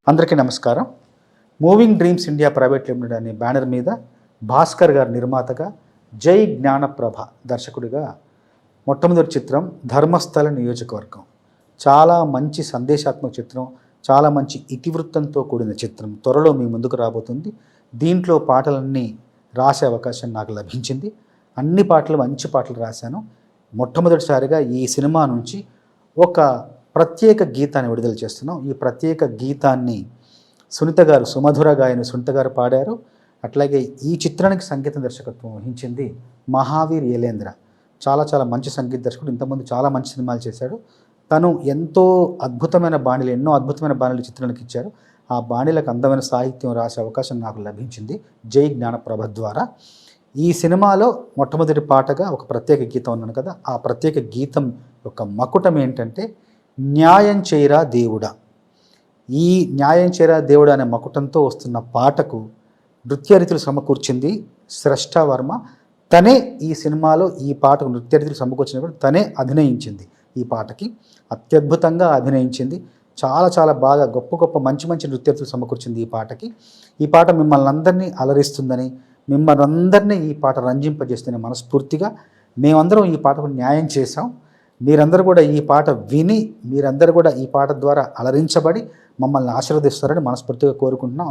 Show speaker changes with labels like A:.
A: అందరికీ నమస్కారం. Moving dreams India private limited అనే బ్యానర్ మీద భాస్కర్ గారు నిర్మాతగా, జై జ్ఞానప్రభ దర్శకుడిగా మొట్టమొదటి చిత్రం ధర్మస్థల నియోజకవర్గం. చాలా మంచి సందేశాత్మక చిత్రం, చాలా మంచి ఇతివృత్తంతో కూడిన చిత్రం త్వరలో మీ ముందుకు రాబోతుంది. దీంట్లో పాటలన్నీ రాసే అవకాశం నాకు లభించింది. అన్ని పాటలు మంచి పాటలు రాశాను. మొట్టమొదటిసారిగా ఈ సినిమా నుంచి ఒక ప్రత్యేక గీతాన్ని విడుదల చేస్తున్నాం. ఈ ప్రత్యేక గీతాన్ని సునీత గారు, సుమధుర గాయని సునీత గారు పాడారు. అట్లాగే ఈ చిత్రానికి సంగీత దర్శకత్వం వహించింది మహావీర్ యలేంద్ర. చాలా మంచి సంగీత దర్శకుడు. ఇంతకుముందు చాలా మంచి సినిమాలు చేశాడు. తను ఎంతో అద్భుతమైన బాణీలు, ఎన్నో అద్భుతమైన బాణీలు చిత్రానికి ఇచ్చారు. ఆ బాణీలకు అందమైన సాహిత్యం రాసే అవకాశం నాకు లభించింది జై జ్ఞానప్రభ ద్వారా. ఈ సినిమాలో మొట్టమొదటి పాటగా ఒక ప్రత్యేక గీతం ఉన్నాను కదా, ఆ ప్రత్యేక గీతం యొక్క మకుటం ఏంటంటే న్యాయం చేయరా దేవుడా. ఈ న్యాయం చేయరా దేవుడా అనే మకుటంతో వస్తున్న పాటకు నృత్యరీతులు సమకూర్చింది స్రష్ట వర్మ. తనే ఈ సినిమాలో ఈ పాటకు నృత్యరీతులు సమకూర్చినప్పుడు తనే అభినయించింది. ఈ పాటకి అత్యద్భుతంగా అభినయించింది. చాలా బాగా గొప్ప మంచి నృత్యరీతులు సమకూర్చింది ఈ పాటకి. ఈ పాట మిమ్మల్ని అందరినీ అలరిస్తుందని, మిమ్మల్ని అందరినీ ఈ పాట రంజింపజేస్తుందని మనస్ఫూర్తిగా మేమందరం ఈ పాటకు న్యాయం చేశాం. మీరందరూ కూడా ఈ పాట విని, మీరందరూ కూడా ఈ పాట ద్వారా అలరించబడి మమ్మల్ని ఆశీర్వదిస్తారని మనస్ఫూర్తిగా కోరుకుంటున్నాం.